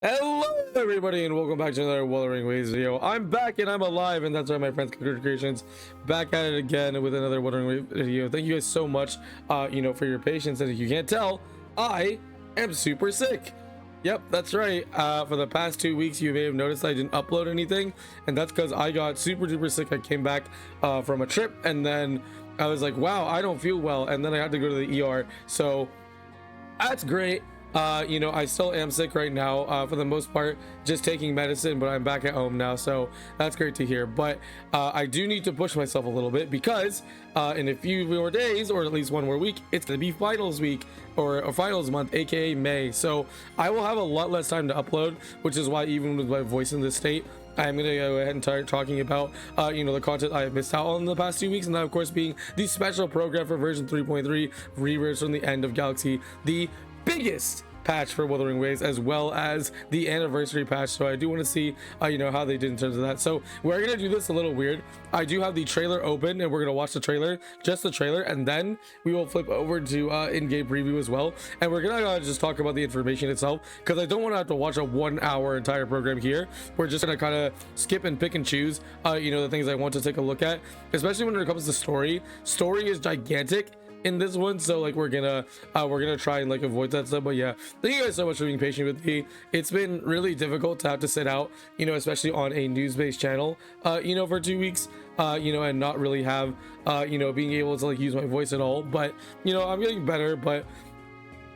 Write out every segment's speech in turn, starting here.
Hello everybody and welcome back to another Wuthering Waves video. I'm back and I'm alive, and that's right, my friends, Characters Creations, back at it again with another Wuthering Waves video. Thank you guys so much for your patience. And if you can't tell, I am super sick. Yep, that's right. For the past 2 weeks you may have noticed I didn't upload anything, and that's because I got super duper sick. I came back from a trip, and then I was like, wow, I don't feel well, and then I had to go to the ER. So that's great. I still am sick right now, for the most part, just taking medicine, but I'm back at home now, so that's great to hear. But I do need to push myself a little bit because in a few more days, or at least one more week, it's gonna be finals week, or finals month, aka May. So I will have a lot less time to upload, which is why even with my voice in this state, I'm gonna go ahead and start talking about the content I have missed out on in the past 2 weeks, and that of course being the special program for version 3.3, Reverbs from the end of Galaxy, the biggest patch for Wuthering Waves, as well as the anniversary patch. So I do want to see how they did in terms of that. So we're gonna do this a little weird. I do have the trailer open, and we're gonna watch the trailer, just the trailer, and then we will flip over to in-game preview as well, and we're gonna just talk about the information itself, because I don't want to have to watch a 1 hour entire program here. We're just gonna kind of skip and pick and choose the things I want to take a look at, especially when it comes to story. Story is gigantic in this one, so like we're gonna try and avoid that stuff. But yeah, thank you guys so much for being patient with me. It's been really difficult to have to sit out, especially on a news-based channel for 2 weeks, and not really have being able to use my voice at all. But I'm getting better, but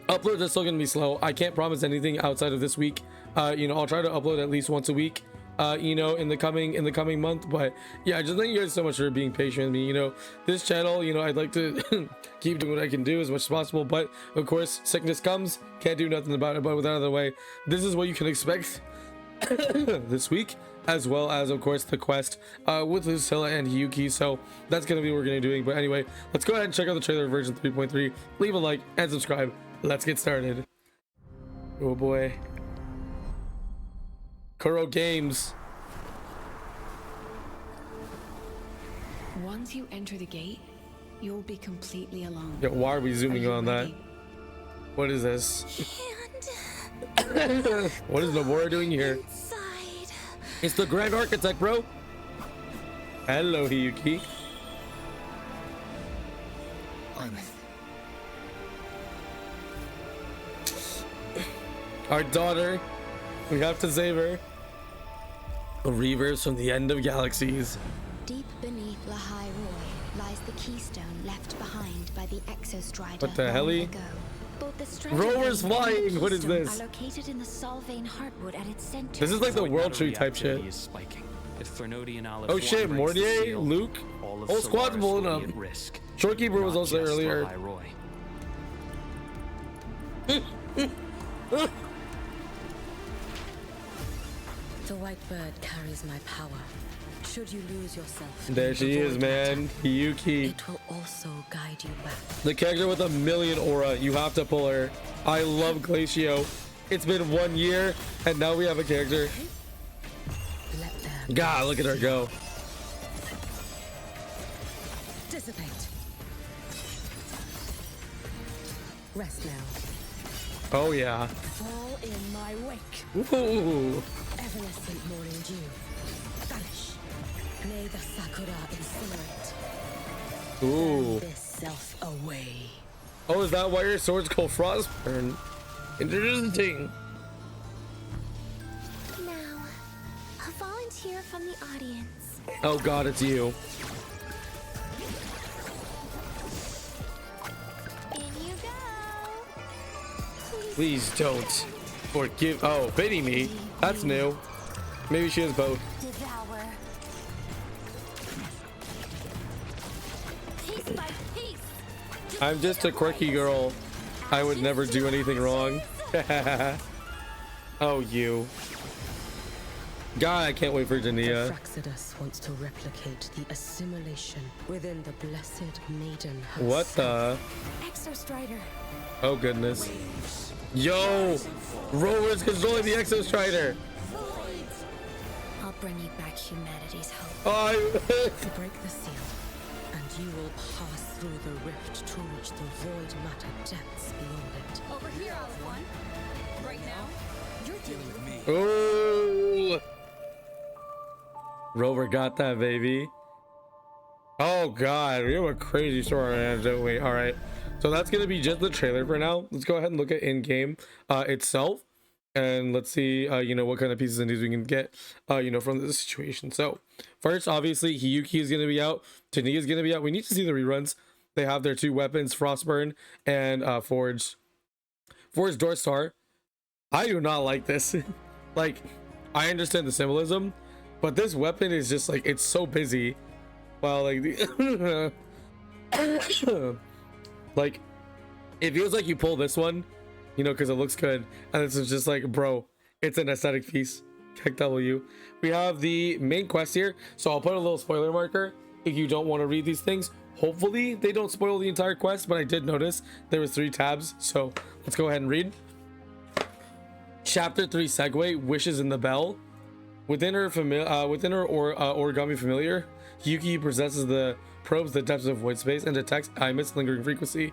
uploads are still gonna be slow. I can't promise anything outside of this week. I'll try to upload at least once a week in the coming month. But yeah, just thank you guys so much for being patient with me. This channel, I'd like to keep doing what I can do as much as possible, but of course sickness comes, can't do nothing about it. But with that out of the way, this is what you can expect this week, as well as of course the quest with Lucilla and Hiyuki. So that's gonna be what we're gonna be doing. But anyway, let's go ahead and check out the trailer version 3.3. Leave a like and subscribe. Let's get started. Oh boy. Kuro Games. Once you enter the gate, you'll be completely alone. Yeah, why are we zooming on that? What is this? What is Nomura doing here? Inside. It's the Grand Architect, bro. Hello, Hiyuki. Our daughter. We have to save her. Reverbs from the end of Galaxies. Deep beneath Lahai-Roi lies the keystone left behind by the Exostrider. What the hell? Both the Strider Rovers and the flying. What is keystone this? Are located in the Solvane Heartwood at its center. This is like the World Tree type shit. Oh shit, Mortier, Luke, whole squad's blowing up. Shorekeeper was also earlier. The white bird carries my power. Should you lose yourself, There she is, man. Hiyuki. it will also guide you back. The character with 1,000,000 aura. You have to pull her. I love Glacio. It's been 1 year, and now we have a character. Let them God, look at her go. dissipate. Rest now. Oh yeah. Fall in my wake. Ooh. Evanescent morning dew. Vanish. May the sakura incinerate. Ooh. This self away. Oh, is that why your sword's called Frostburn? Interesting. Now, a volunteer from the audience. Oh God, it's you. In you go. Please don't forgive. Oh, pity me. That's new. Maybe she has both. Devour. Piece by piece. I'm just a quirky girl. I would never do anything wrong. Oh, you. God, I can't wait for Denia. Fraxidus wants to replicate the assimilation within the blessed maiden herself. What the? Exostrider. Oh goodness. Yo! Rover's controlling the Exostrider. I'll bring you back humanity's hope. Oh, To break the seal, and you will pass through the rift to reach the void matter depths beyond it. Over here, One. Right now, you're dealing with me. Oh, Rover got that, baby. Oh god, we have a crazy story on hand, don't we? All right, so that's gonna be just the trailer for now. Let's go ahead and look at in-game itself, and let's see you know, what kind of pieces of news we can get you know, from this situation. So first, obviously, Hiyuki is gonna be out, Denia is gonna be out. We need to see the reruns. They have their two weapons, Frostburn and Forged Doorstar. I do not like this. Like, I understand the symbolism, but this weapon is just like, it's so busy. Well, like the like, it feels like you pull this one, you know, because it looks good, and this is just like, bro, it's an aesthetic piece. Heck W. We have the main quest here, so I'll put a little spoiler marker if you don't want to read these things. Hopefully they don't spoil the entire quest, but I did notice there was 3 tabs, so let's go ahead and read. Chapter 3 Segue, Wishes in the Bell. Within her origami familiar, Hiyuki probes the depths of void space and detects Imit's lingering frequency.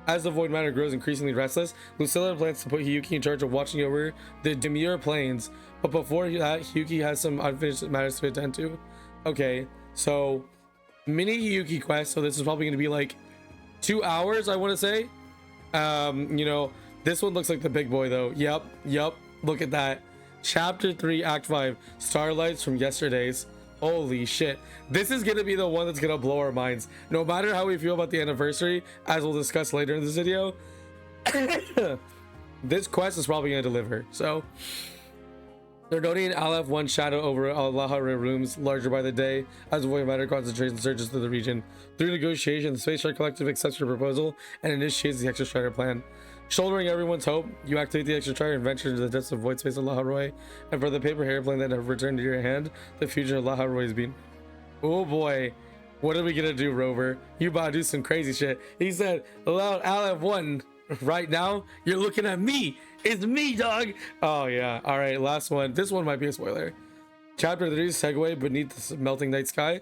As the void matter grows increasingly restless, Lucilla plans to put Hiyuki in charge of watching over the demure planes. But before that, Hiyuki has some unfinished matters to attend to. Okay, so mini Hiyuki quest. So this is probably going to be like 2 hours, I want to say. You know, this one looks like the big boy though. Yep. Look at that. Chapter 3, Act 5, Starlights from Yesterday's. Holy shit. This is gonna be the one that's gonna blow our minds. No matter how we feel about the anniversary, as we'll discuss later in this video, this quest is probably gonna deliver. So, they're noting an LF1 shadow over Lahai-Roi rooms, larger by the day, as void matter concentration surges through the region. Through negotiation, the Space Shark Collective accepts your proposal and initiates the Extra Strider plan. Shouldering everyone's hope, you activate the Extra Strider and venture into the depths of void space of Lahai-Roi. And for the paper airplane that have returned to your hand, the future of Lahai-Roi is being... Oh boy, what are we gonna do, Rover? You about to do some crazy shit. He said, "Allow LF1 right now. You're looking at me. It's me, dog." Oh yeah. All right, last one. This one might be a spoiler. Chapter 3, Segue, Beneath the Melting Night Sky.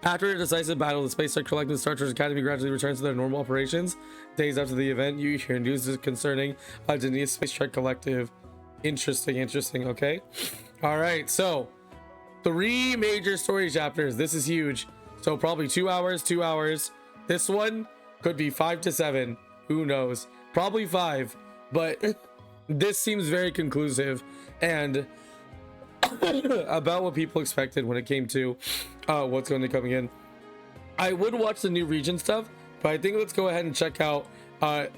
After a decisive battle, the Space Shark Collective Star Trek Academy gradually returns to their normal operations. Days after the event, you hear news concerning Denia's Space Shark Collective. Interesting, okay. All right, so 3 major story chapters. This is huge. So probably 2 hours. This one could be 5 to 7. Who knows? Probably 5, but this seems very conclusive and about what people expected when it came to what's going to come in. I would watch the new region stuff, but I think let's go ahead and check out.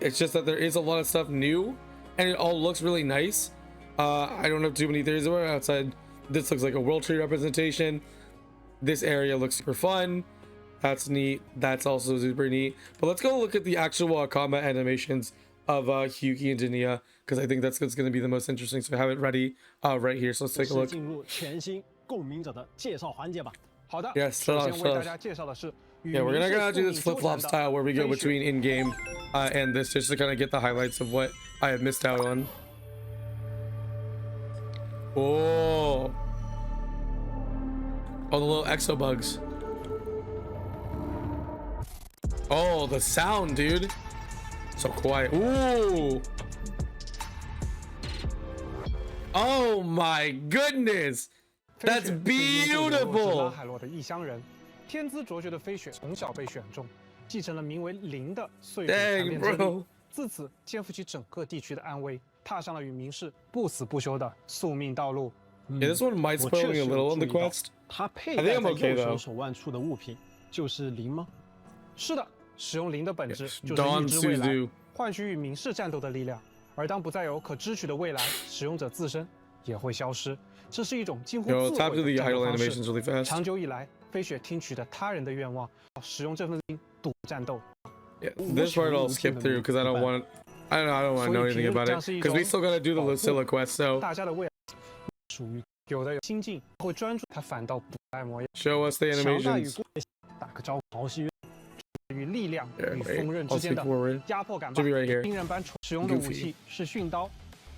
It's just that there is a lot of stuff new and it all looks really nice. I don't have too many theories about it outside. This looks like a world tree representation. This area looks super fun. That's neat. That's also super neat. But let's go look at the actual combat animations of Hiyuki and Denia, because I think that's going to be the most interesting. So I have it ready right here. So let's take a look. Yes, yeah, we're gonna do this flip-flop style where we go between in-game and this, just to kind of get the highlights of what I have missed out on. Oh, the little exo bugs. Oh, the sound, dude. So quiet. Ooh. Oh my goodness. That's beautiful. 天资卓绝的飞雪从小被选中，继承了名为零的岁月传 Dang, 变之力， bro. 自此肩负起整个地区的安危，踏上了与明世不死不休的宿命道路。 Yeah, this one might spoil me a little on the quest. 他佩 I 戴 think 在 I'm okay 右 though. 手手腕处的物品就是零吗？是的，使用零的本质 Yes, 就是 Don 预知未来 Suzu.，换取与明世战斗的力量。而当不再有可支取的未来，使用者自身也会消失。这是一种近乎自 Yo, 毁 tap to 的 the 战斗 idle 方式。 animations really fast. 长久以来，飞雪听取的他人的愿望，使用这份心赌战斗。 Yeah, this part I'll skip through because I don't want to know anything about it, because we still gotta do the Lucilla quest. So 大家的未来属于有的有心境会专注，他反倒不爱模样。 show us the 强大与 animations. 过打个招呼，毛细与力量 Yeah, 与 wait, 锋刃 I'll 之间 skip 的 forward. 压迫感 Should be right here. 惊人般使用的武器是训刀，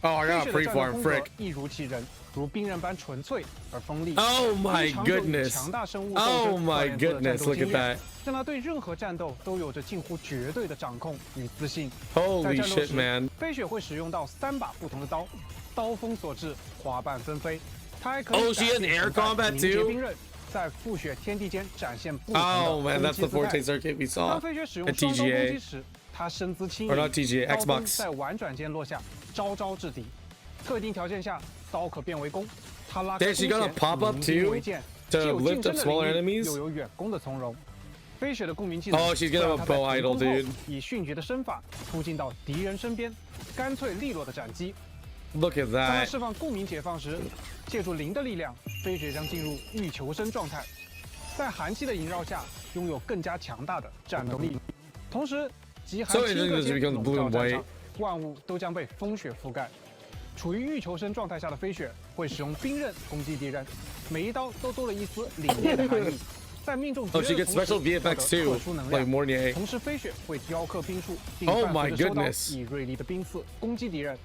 Oh, I 飞 got 雪 a 的 free 战斗 farm, 风格 frick. 一如其人，如冰刃般纯粹而锋利。 Oh my 日常就以 goodness. 强大生物 Oh 斗争 my 锻炼出的战 goodness, 斗 look 经 at 验 that. 让他对任何战斗都有着近乎绝对的掌控与自信。在 Holy 战斗 shit, 时， man. 飞雪会使用到3把不同的刀，刀锋所至，花瓣纷飞。他还可以 Oh, she has 改变 air 成在 combat 凝结 too? 冰刃，在覆雪天地间展现不同的 Oh man, 攻 that's 击 the 姿态 Forte circuit we 当 saw 飞雪使用 at 双刀攻击 TGA. 时，他身姿轻 Or 盈， not TGA, 刀锋 Xbox. 在婉转间落下，招招制敌。特定条件下，刀可变为弓。他拉开 Damn, she 弓 got a 弦， pop-up 以凝兵 too 为剑， to 既有 lift 竞争 up 的 smaller 凌厉， enemies? 又有远攻的从容。飞雪的共鸣技能 Oh, she's gonna 会让 have a 他在 bow 腾 idol, 空后 dude. 以迅捷的身法突进到敌人身边，干脆利落的斩击。 Look at 当他 that. 释放共鸣解放时，借助零的力量，飞雪将进入欲求生状态，在寒气的萦绕下，拥有更加强大的战斗力。同时，极寒 So 顷 interesting 刻 this 间 becomes 笼 blue 罩 and 战 white. 场，万物都将被风雪覆盖。处于欲求生状态下的飞雪会使用冰刃攻击敌人，每一刀都多了一丝凛冽的寒意。在命中敌 Oh, 人 she 的 gets 同时 special 获得 VFX too, 特殊能 like 量。 Mornier. 同时，飞雪会雕刻冰束，并 Oh 伴随 my 着收刀， goodness. 以锐利的冰刺攻击敌人。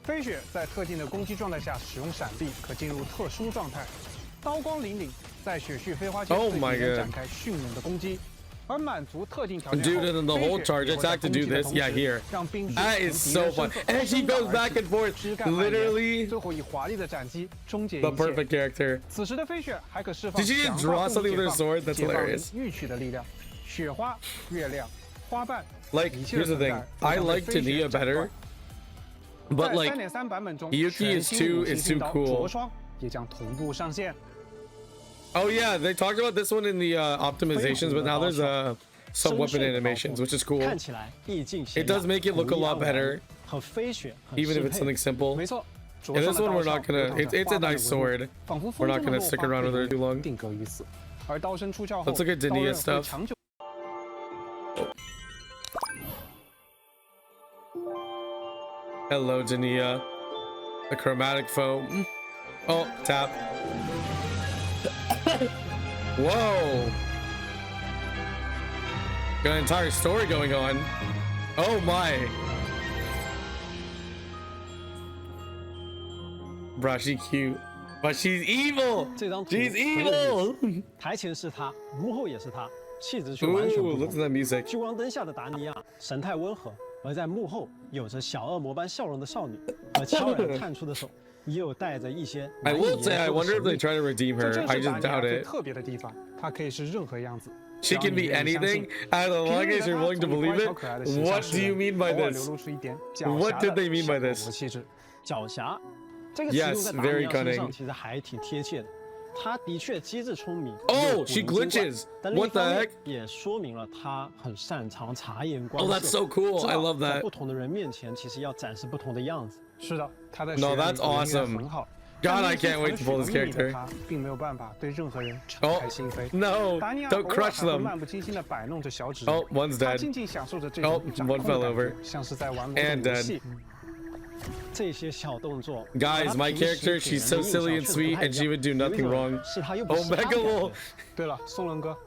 飞雪在特定的攻击状态下使用闪避，可进入特殊状态，刀光凛凛，在雪絮飞花间 Oh 对 my 敌人 God. 展开迅猛的攻击。而满足特定条件 Dude, 后， and then the 飞 whole 雪 charge 也会在 attack to 攻 do 击的 this. 同 Yeah, 时 here. 让冰雪 That 从 is 敌 so 人 fun. 身侧 And she 生长 goes 而 back 起 and forth. 枝干蔓延 Literally 最后以华丽的斩击终结一 the 切。 perfect character. 此时的飞雪还可释放 Did she just 强 draw 大 something with her 共 sword? 解 That's 放人 hilarious. 欲取的力量，雪花、月亮、花瓣， Like, 一切 here's 的 the 存 thing. 在都 I 将被 like 飞雪 Denia 斩 better, 断。 but 在 like, 3.3版本中， Hiyuki 全 is 新 too- 武器 is 新 too 刀 cool. 灼霜也将同步上线。 oh yeah, they talked about this one in the optimizations, but now there's some weapon animations, which is cool. 看起来意境显 It does make it look a lot better, 和飞雪很 even if 适 it's 配 something simple. 没错，灼 And 霜 this 的 one 刀 we're 上 not gonna. 流淌着 It's a 花瓣的 nice 纹路 sword. 仿佛 We're 风 not 筝的 gonna 落 stick 花 around 被 with her 永 too 远 long. 定格于此。而刀身出鞘后， Let's look at 刀 Denia 刃 stuff. 会长久。 Hello, Denia. The chromatic foam. Oh, tap. Whoa. Got an entire story going on. Oh my. Bruh, she cute. But she's evil. 这张图 She's 很有意 evil. 思台前是他，幕后也是他，气质却完全 Ooh, 不 listen 同。 to that music. 聚光灯下的达尼亚神态温和，而在幕后有着小恶魔般笑容的少女，而悄然探出的手也有带着一些 I 难以 will say, I 言说 wonder 的 if they 神秘。 try to redeem 这 her. 正 I 是达 just 尼亚 doubt 最 it. 特别的地方，它可以是任何样子。 She can be anything. As long as you're willing to believe it. What do you mean by 偶尔 this? 流露出一点狡 What 黠 did 的 they mean by 小恶魔 this? 气质。狡黠这个词 Yes, 用在达尼 very 亚身 cunning. 上其实还挺贴切的。他的确机智聪明 Oh, 又古 she 灵精怪 glitches. 但另一 What the 方面 heck? 也说明了他很擅长察言观 Oh, 色。 that's so cool. 知 I 道 love 在 that. 不同的人面前，其实要展示不同的样子。是的，他在 No, 学院 that's 里表现得 awesome. 很好。 God, 但 I 内心 can't wait to 藏 pull 着 this 许多秘密的 character. 他并没有办法对任何人敞 Oh, 开心扉。 no. 达尼亚 Don't 偶尔 crush 还会 them. 漫不经心地摆弄着小指头 Oh, one's 他 dead. 静静享受着这 Oh, 种掌 one 控的 fell 感 over. 觉，像是在玩某 And 种游 dead. 戏。这些小动作 Guys, 和他 my 平时 character, 给 she's 人 so 的印 silly 象 and 确实不 sweet, 太 and 一 she 样 would do 有一 nothing 种 wrong. 是他又不 Oh, 是他的 Mega 感觉 Lol. 对了，松伦哥，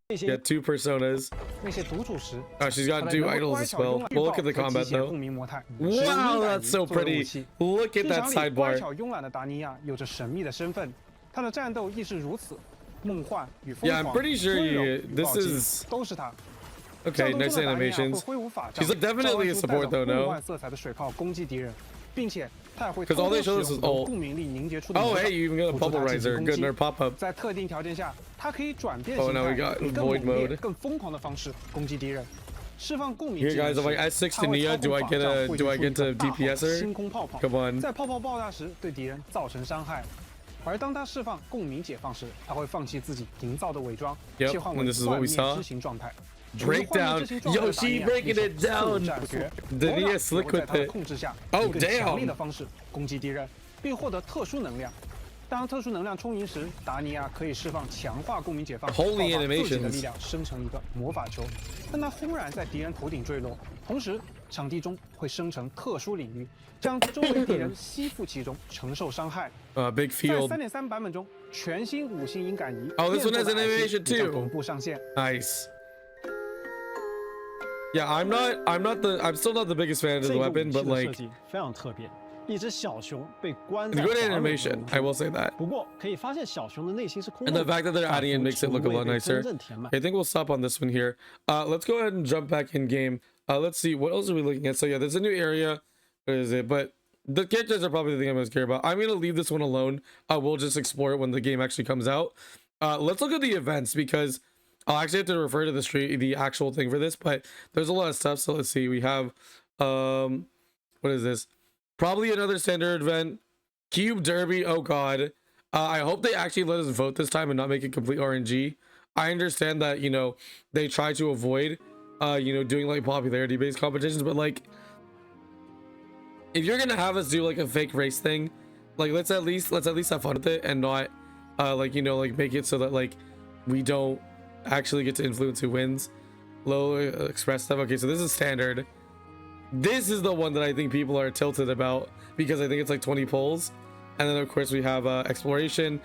那些 Got two personas. 那些独处时， Oh, she's got 他的 two 人物 idols 乖 as 巧 well. 慵懒 Well, look at the 和 combat 机械 though. 共鸣模态， Wow, 使用敏感 that's 仪 so 作为武 pretty. 器 Look at 日 that 常里乖 sidebar. 巧慵懒的达尼亚有着神秘的身份，他的战斗亦是如此，梦幻与疯 Yeah, 狂 I'm pretty sure 温柔 you- 与 this 暴击 is- 都是他。 Okay, 战斗 nice 中的达尼亚会 animations. 挥舞法杖， She's definitely a 召唤出带 support 着 though, 梦 no? 幻色彩的水炮攻击敌人，并且他也会 'Cause 偷 all 偷 they 使 show 用 us is 很多 ult. 共鸣力凝结出的 Oh, 魔法 hey, you even got a 辅助 bubble 他进行 riser. 攻 Good, 击 nerd pop up. 在特定条件下，它可以转变 Oh, 形 now we 态， got 以更 void 猛烈 mode.、更疯狂的方式攻击敌人。释放共鸣 Here, 技能 guys, if I 时 S6 它会 Denia, 操 do 控 I 法 get 杖 a 汇 do 聚 I 出一 get 个 to 大号的 DPS 星 her? 空泡泡， Come on. 在泡泡爆炸时对敌人造成伤害。而当他释放共鸣解放时，他会放弃自己营造的伪装， Yep, 切换 and 为 this is what 幻 we 灭 saw. 之形状态。 Breakdown. Yo, she breaking it down. Denia slick 在 with 他的 it. 控制下， Oh, 以更强 damn. 力的方式攻击敌人，并获得特殊能量。当特殊能量充盈时，达尼亚可以释放强化共鸣解放， Holy 爆发自己的 animations. 力量生成一个魔法球，但它轰然在敌人头顶坠落，同时场地中会生成特殊领域，将周围敌人吸附其中，承受伤害。 Big 在 field. 3.3版本中，全新五星音感仪 Oh, this one has 变奏的 animation 耳机也将 too. 同步上线。 Nice. Yeah, I'm still not the biggest fan of 这 the 个武 weapon, 器 but 的设 like, 计非常特别，一只小熊被关 It's 在 good 华美的 animation, 笼 I 中。 will say that. 不过可以发现小熊的内心是空 And 洞 the 的， fact that they're 仿 adding it 佛 makes it look a 从未 lot 被 nicer. 真正填满。 I think we'll stop on this one here. Let's go ahead and jump back in game. Let's see, what else are we looking at? So yeah, there's a new area. What is it? But the characters are probably the thing I'm most care about. I'm gonna leave this one alone. We'll just explore it when the game actually comes out. Let's look at the events, because I'll actually have to refer to the actual thing for this, but there's a lot of stuff. So let's see. We have what is this? Probably another standard event. Cube Derby. Oh god. I hope they actually let us vote this time and not make it complete RNG. I understand that, you know, they try to avoid you know, doing like popularity based competitions, but like, if you're gonna have us do like a fake race thing, like let's at least have fun with it, and not like, you know, like make it so that like we don't actually get to influence who wins. Low express stuff. Okay, so this is standard. This is the one that I think people are tilted about, because I think it's like 20 polls. And then of course we have exploration,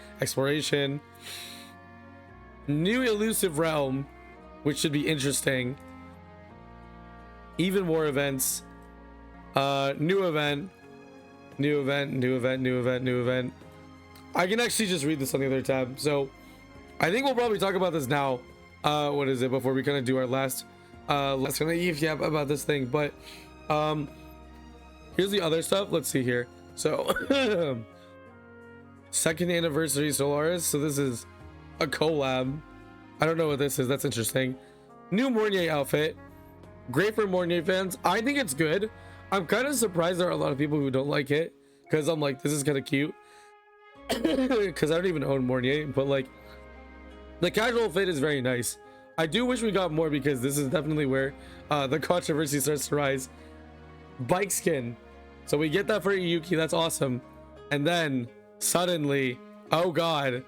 new elusive realm, which should be interesting. Even more events. New event. I can actually just read this on the other tab. So I think we'll probably talk about this now. What is it, before we kind of do our last kind of yap about this thing. But here's the other stuff. Let's see here. So second anniversary Solaris. So this is a collab. I don't know what this is. That's interesting. New Mornier outfit. Great for Mornier fans. I think it's good. I'm kind of surprised there are a lot of people who don't like it, because I'm like, this is kind of cute. Because I don't even own Mornier, but like, the casual fit is very nice. I do wish we got more, because this is definitely where the controversy starts to rise. Bike skin. So we get that for Hiyuki. That's awesome. And then suddenly, oh god,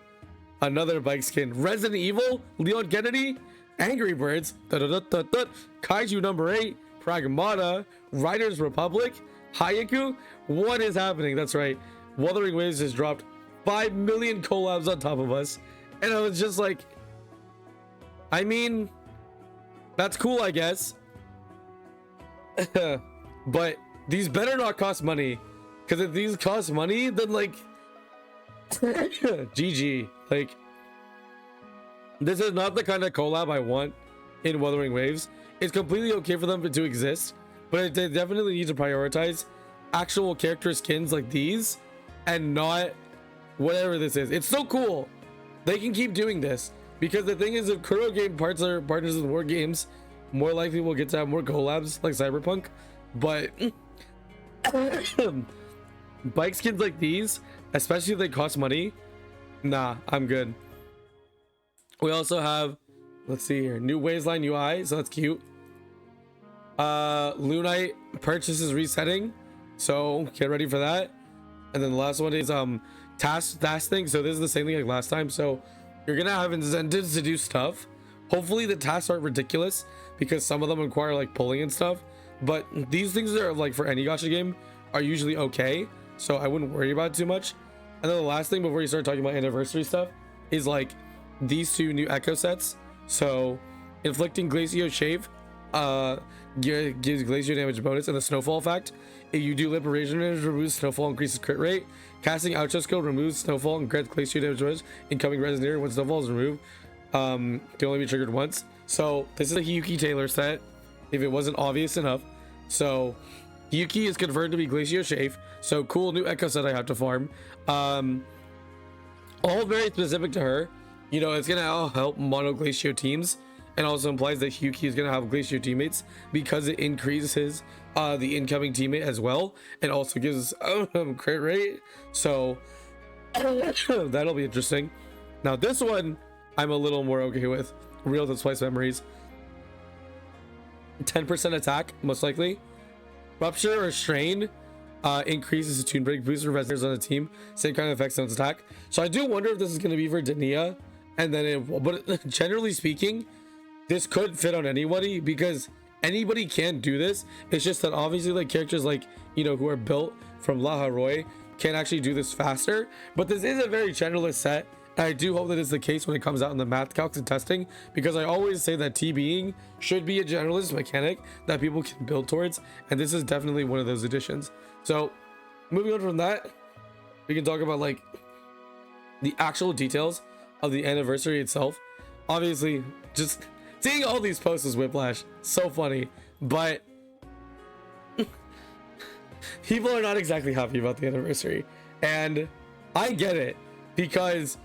another bike skin. Resident Evil, Leon Kennedy, Angry Birds, Kaiju number 8, Pragmata, Riders Republic, Haiku. What is happening? That's right. Wuthering Waves just dropped 5 million collabs on top of us. And I was just like, I mean, that's cool, I guess. But these better not cost money. Because if these cost money, then like, GG. Like, this is not the kind of collab I want in Wuthering Waves. It's completely okay for them to exist, but they definitely need to prioritize actual character skins like these, and not whatever this is. It's so cool. They can keep doing this, because the thing is, if Kuro Game parts are partners with War Games, more likely we'll get to have more collabs like Cyberpunk. But bike skins like these, especially if they cost money, nah, I'm good. We also have, let's see here, new Wasteland UI, so that's cute. Lunite purchases resetting, so get ready for that. And then the last one is task thing. So this is the same thing like last time. So you're gonna have incentives to do stuff. Hopefully the tasks aren't ridiculous, because some of them require like pulling and stuff. But these things that are like for any gacha game are usually okay, so I wouldn't worry about it too much. And then the last thing before you start talking about anniversary stuff is like these two new echo sets. So inflicting Glacio Shave gives Glacio damage bonus, and the snowfall effect. If you do liberation damage, removes snowfall, increases crit rate. Casting Outro skill removes snowfall and grants Glacio damage bonus. Incoming resonator when snowfall is removed can only be triggered once. So this is a Hiyuki Taylor set, if it wasn't obvious enough. So Hiyuki is confirmed to be Glacio Shave. So cool new echo set I have to farm. All very specific to her. You know, it's gonna help mono Glacio teams, and also implies that Hiyuki is gonna have Glacio teammates, because it increases the incoming teammate as well, and also gives crit rate. So that'll be interesting. Now this one I'm a little more okay with. Real to Splice Memories. 10% attack, most likely. Rupture or Strain increases the tune break, booster resonators on the team, same kind of effects on its attack. So I do wonder if this is going to be for Denia, and then but generally speaking, this could fit on anybody, because anybody can do this. It's just that obviously like characters like, you know, who are built from Lahai-Roi can actually do this faster. But this is a very generalist set, and I do hope that it's the case when it comes out in the math calcs and testing, because I always say that TBing should be a generalist mechanic that people can build towards, and this is definitely one of those additions. So moving on from that, we can talk about like the actual details of the anniversary itself. Obviously, just seeing all these posts is whiplash. So funny, but people are not exactly happy about the anniversary, and I get it, because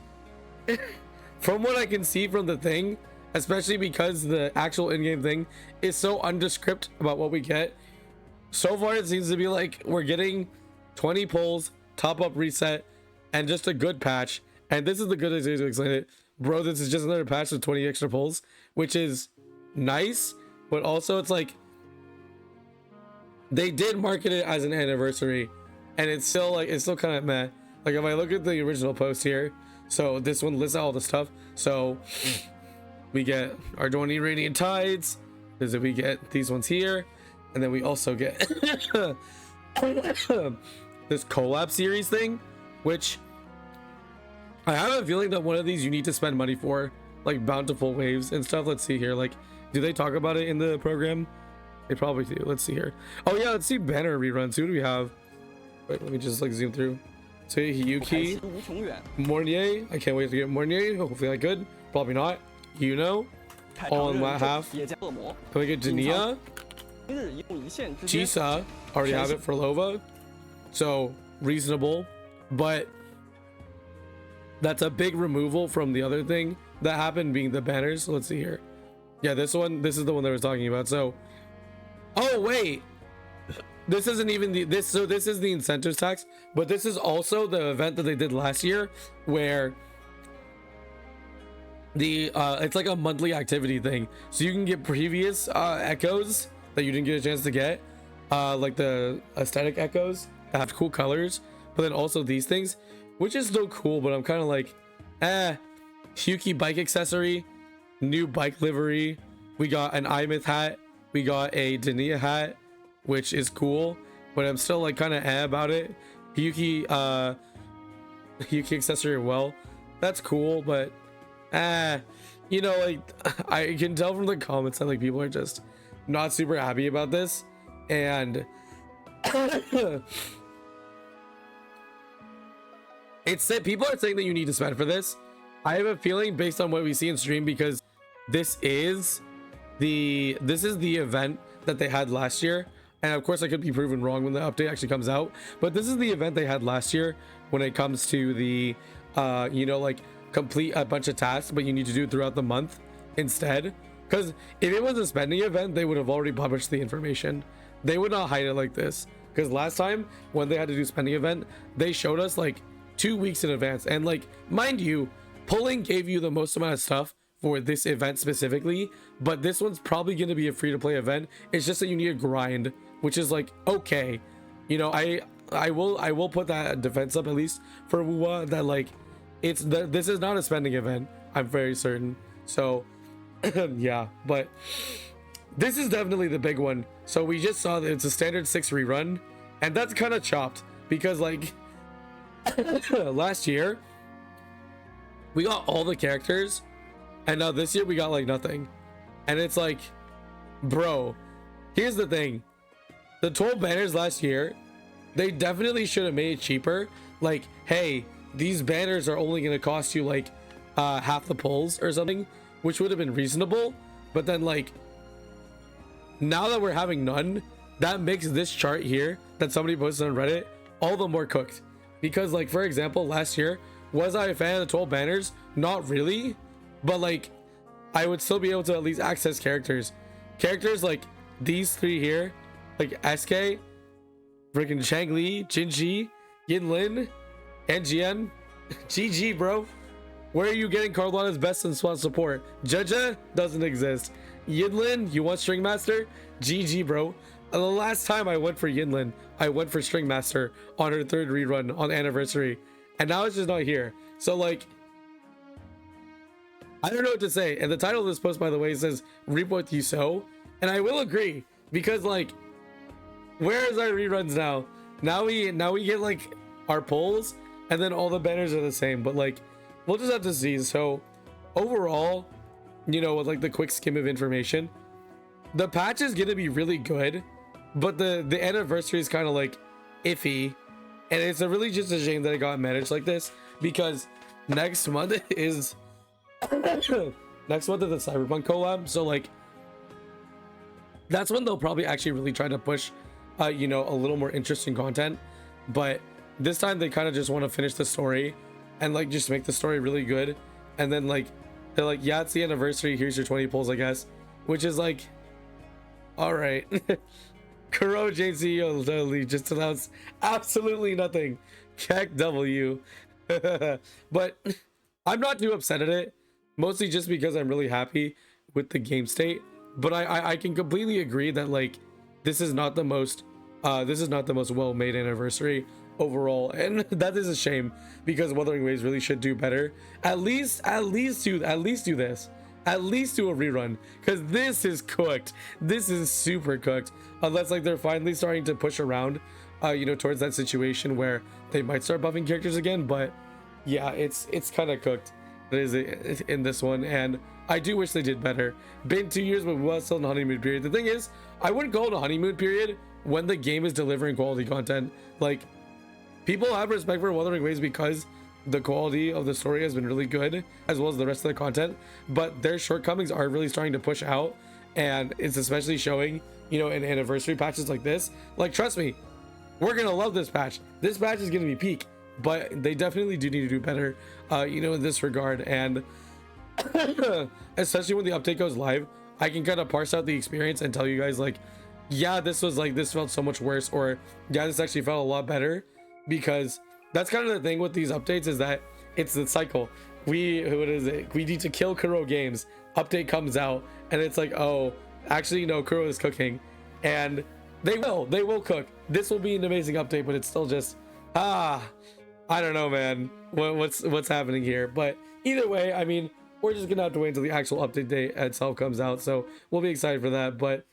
from what I can see from the thing, especially because the actual in-game thing is so undescript about what we get, so far it seems to be like we're getting 20 pulls, top up reset, and just a good patch. And this is the good way to explain it, bro. This is just another patch with 20 extra pulls, which is nice, but also it's like they did market it as an anniversary, and it's still kind of meh. Like if I look at the original post here, so this one lists out all the stuff. So we get our 20 Radiant Tides, we get these ones here, and then we also get this collab series thing, which I have a feeling that one of these you need to spend money for, like bountiful waves and stuff. Let's see here. Like, do they talk about it in the program? They probably do. Let's see here. Oh yeah, let's see banner reruns. Who do we have? Wait, let me just like zoom through. So Hiyuki, Mornier. I can't wait to get Mornier. Hopefully I could. Probably not. You know. All in that half. Can we get Denia? Jisa. Already have it for Lova. So reasonable, but that's a big removal from the other thing that happened, being the banners. Let's see here. Yeah, this is the one that we're talking about. So, oh wait, this isn't even so this is the incentives tax, but this is also the event that they did last year, where the it's like a monthly activity thing, so you can get previous echoes that you didn't get a chance to get, like the aesthetic echoes that have cool colors, but then also these things, which is still cool, but I'm kind of like, Hiyuki bike accessory, new bike livery. We got an iMyth hat, we got a Denia hat, which is cool, but I'm still like kind of about it. Hiyuki accessory, well, that's cool, but you know, like I can tell from the comments that like people are just not super happy about this, and it's that people are saying that you need to spend for this. I have a feeling, based on what we see in stream, because this is the event that they had last year, and of course I could be proven wrong when the update actually comes out, but this is the event they had last year when it comes to the you know, like complete a bunch of tasks, but you need to do it throughout the month instead. Because if it was a spending event, they would have already published the information. They would not hide it like this, because last time when they had to do spending event, they showed us like 2 weeks in advance, and like, mind you, pulling gave you the most amount of stuff for this event specifically, but this one's probably going to be a free-to-play event. It's just that you need a grind, which is like, okay, you know, I will put that defense up at least for Wuwa, that like this is not a spending event, I'm very certain. So yeah, but this is definitely the big one. So we just saw that it's a standard 6 rerun, and that's kind of chopped, because like last year we got all the characters, and now this year we got like nothing. And it's like, bro, here's the thing, the 12 banners last year, they definitely should have made it cheaper. Like, hey, these banners are only going to cost you like half the pulls or something, which would have been reasonable. But then like, now that we're having none, that makes this chart here that somebody posted on Reddit all the more cooked. Because like, for example, last year, was I a fan of the 12 banners? Not really, but like I would still be able to at least access characters like these 3 here, like SK, freaking Chang Li, Jinji, Yinlin, NGN. GG, bro. Where are you getting Carlotta's best in SWAT support? Jaja doesn't exist. Yinlin, you want String Master? GG, bro. The last time I went for Yinlin, I went for String Master on her 3rd rerun on Anniversary, and now it's just not here. So like, I don't know what to say. And the title of this post, by the way, says "Reap what you sow," and I will agree, because like, where is our reruns now? Now we get like our polls, and then all the banners are the same. But like, we'll just have to see. So overall, you know, with like the quick skim of information, the patch is gonna be really good, but the anniversary is kind of like iffy, And it's a really just a shame that it got managed like this, because next month is next month is the Cyberpunk collab. So like that's when they'll probably actually really try to push you know, a little more interesting content. But this time they kind of just want to finish the story and like just make the story really good. And then like they're like, yeah, it's the anniversary, here's your 20 pulls, I guess, which is like, all right. Kuro JCO literally just announced absolutely nothing. Keck W. But I'm not too upset at it, mostly just because I'm really happy with the game state. But I can completely agree that like this is not the most well-made anniversary overall, and that is a shame, because Wuthering Waves really should do better. At least do this. At least do a rerun, because this is cooked. This is super cooked. Unless like they're finally starting to push around you know, towards that situation where they might start buffing characters again. But yeah, it's kind of cooked. It is in this one, and I do wish they did better. Been 2 years, but we're still in the honeymoon period. The thing is, I wouldn't call it a honeymoon period when the game is delivering quality content. Like, people have respect for Wuthering Waves because the quality of the story has been really good, as well as the rest of the content, but their shortcomings are really starting to push out, and it's especially showing, you know, in anniversary patches like this. Like, trust me, we're gonna love this patch. This patch is gonna be peak, but they definitely do need to do better, you know, in this regard. And especially when the update goes live, I can kind of parse out the experience and tell you guys like, yeah, this felt so much worse, or yeah, this actually felt a lot better, because that's kind of the thing with these updates, is that it's the cycle. We need to kill Kuro games. Update comes out and it's like, oh, actually no, Kuro is cooking, and they will cook. This will be an amazing update, but it's still just I don't know, man, what's happening here. But either way, I mean, we're just gonna have to wait until the actual update date itself comes out, so we'll be excited for that. But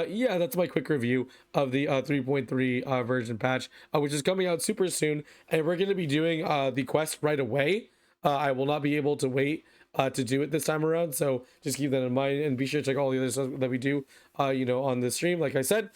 yeah, that's my quick review of the 3.3 version patch, which is coming out super soon, and we're going to be doing the quest right away. I will not be able to wait to do it this time around, so just keep that in mind, and be sure to check all the other stuff that we do you know, on this stream. Like I said,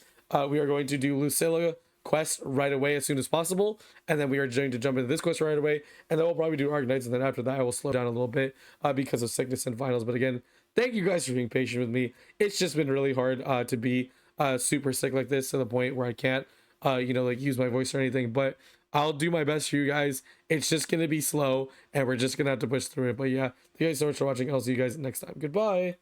we are going to do Lucilla quest right away as soon as possible, and then we are going to jump into this quest right away, and then we'll probably do Arknights, and then after that I will slow down a little bit because of sickness and finals. But again, thank you guys for being patient with me. It's just been really hard to be super sick like this, to the point where I can't you know, like use my voice or anything, but I'll do my best for you guys. It's just gonna be slow, and we're just gonna have to push through it. But yeah, thank you guys so much for watching. I'll see you guys next time. Goodbye.